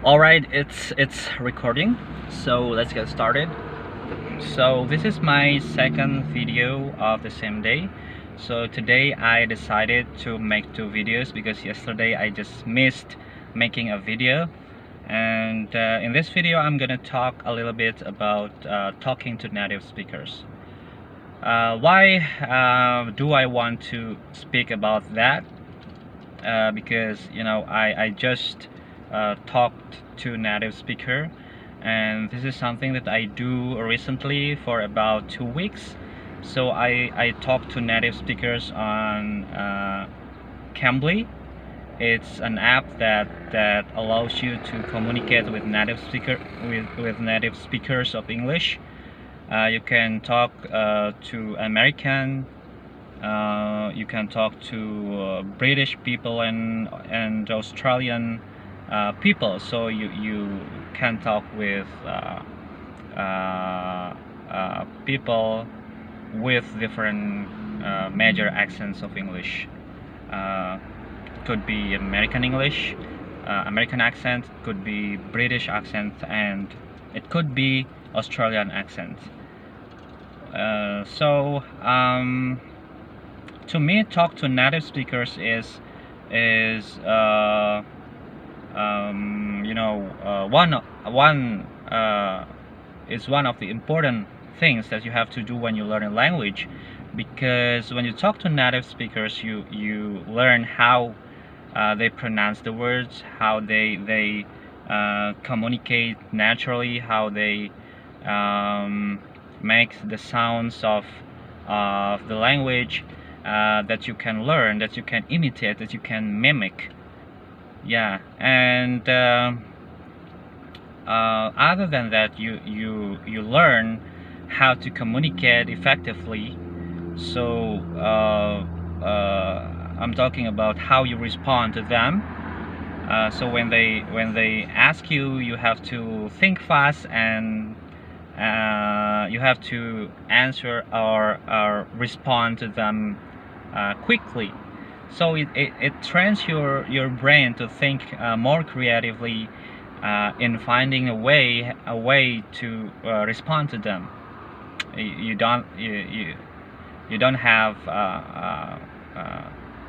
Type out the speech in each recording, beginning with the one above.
All right, it's recording, so let's get started. So this is my second video of the same day. So today I decided to make two videos because yesterday I just missed making a video. And in this video I'm gonna talk a little bit about talking to native speakers. Why do I want to speak about that? Because I just talked to native speaker, and this is something that I do recently for about 2 weeks. So I talked to native speakers on Cambly. It's an app that allows you to communicate with native speakers of English. You can talk to American, you can talk to British people and Australian people. So you can talk with people with different major accents of English. Could be American English, American accent, could be British accent, and it could be Australian accent. To me, talk to native speakers is one of the important things that you have to do when you learn a language, because when you talk to native speakers, you learn how they pronounce the words, how they communicate naturally, how they make the sounds of the language, that you can learn, that you can imitate, that you can mimic. Yeah, and other than that, you learn how to communicate effectively. So I'm talking about how you respond to them. So when they ask you, you have to think fast, and you have to answer or respond to them quickly. So it trains your brain to think more creatively in finding a way to respond to them. You don't have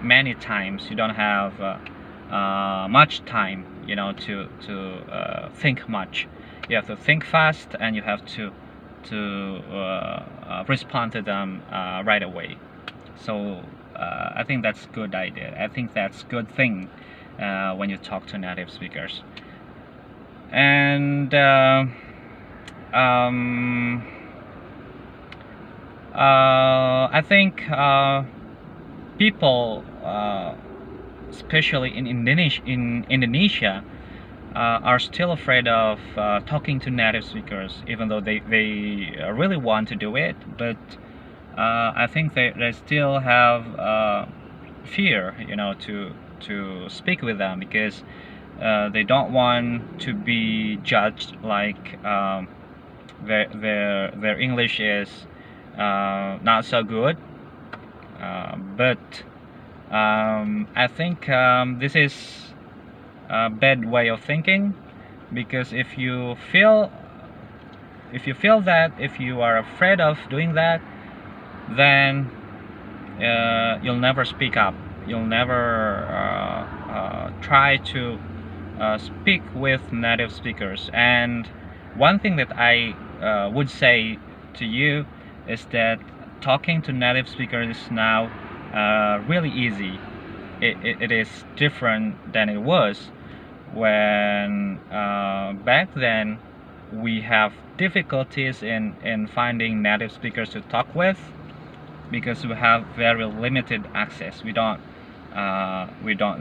many times. You don't have much time, to think much. You have to think fast, and you have to respond to them right away. So I think that's good idea. I think that's good thing when you talk to native speakers. And I think people, especially in Indonesia, are still afraid of talking to native speakers, even though they really want to do it. But I think they still have fear, to speak with them, because they don't want to be judged like their English is not so good. But I think this is a bad way of thinking, because if you feel that, if you are afraid of doing that, then you'll never speak up. You'll never try to speak with native speakers. And one thing that I would say to you is that talking to native speakers is now really easy. It is different than it was when back then we have difficulties in finding native speakers to talk with, because we have very limited access. We don't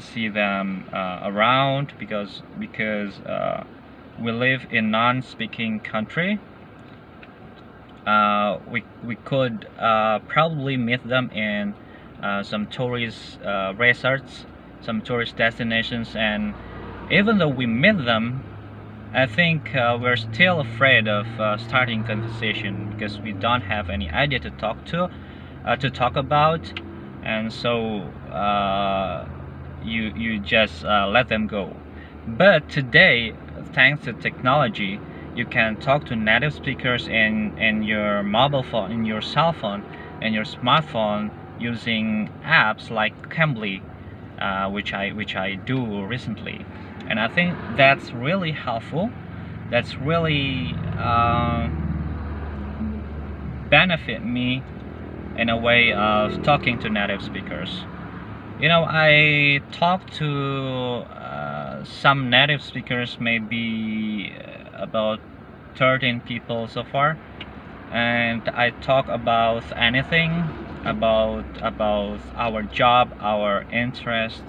see them around, because we live in non-speaking country. We could probably meet them in some tourist resorts, some tourist destinations, and even though we meet them, I think we're still afraid of starting conversation, because we don't have any idea to talk about, and so you just let them go. But today, thanks to technology, you can talk to native speakers in your mobile phone, in your cell phone, and your smartphone using apps like Cambly, which I do recently, and I think that's really helpful. That's really benefit me in a way of talking to native speakers. You know, I talked to some native speakers, maybe about 13 people so far, and I talk about anything, about our job, our interest,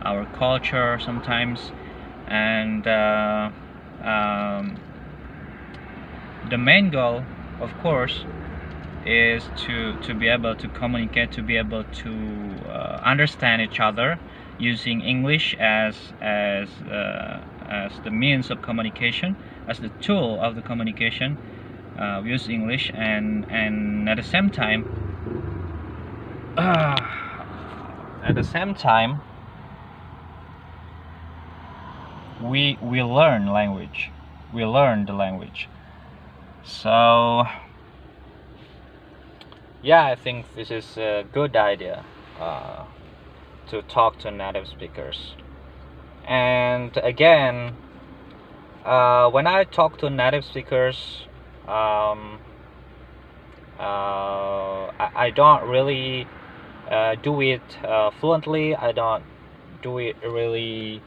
our culture sometimes, and the main goal, of course, is to be able to communicate, to be able to understand each other using English as the means of communication, as the tool of the communication. We use English, and at the same time, at the same time, we learn language. We learn the language. So yeah, I think this is a good idea to talk to native speakers. And again, when I talk to native speakers, I don't really do it fluently. I don't do it really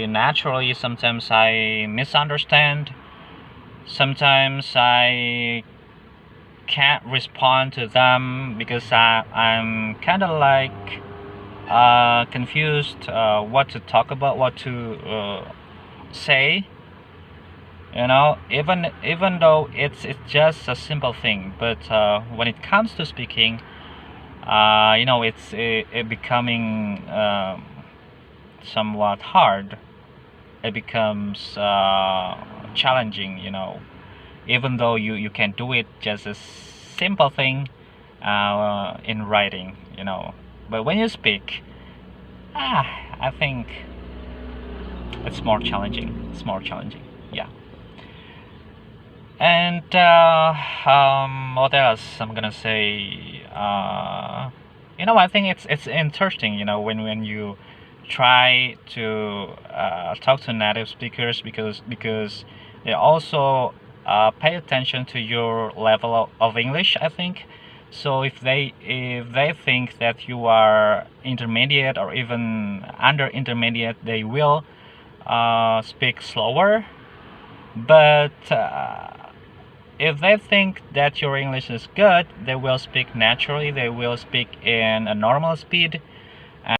naturally. Sometimes I misunderstand. Sometimes I can't respond to them because I'm kind of like confused what to talk about, what to say. You know, even though it's just a simple thing, but when it comes to speaking, you know, it becoming somewhat hard. It becomes challenging, you know, even though you can do it just a simple thing in writing, you know, but when you speak, I think it's more challenging. It's more challenging, yeah. And what else I'm gonna say? You know, I think it's interesting, you know, when you try to talk to native speakers, because they also pay attention to your level of English, I think. So if they think that you are intermediate or even under intermediate, they will speak slower. But if they think that your English is good, they will speak naturally. They will speak in a normal speed.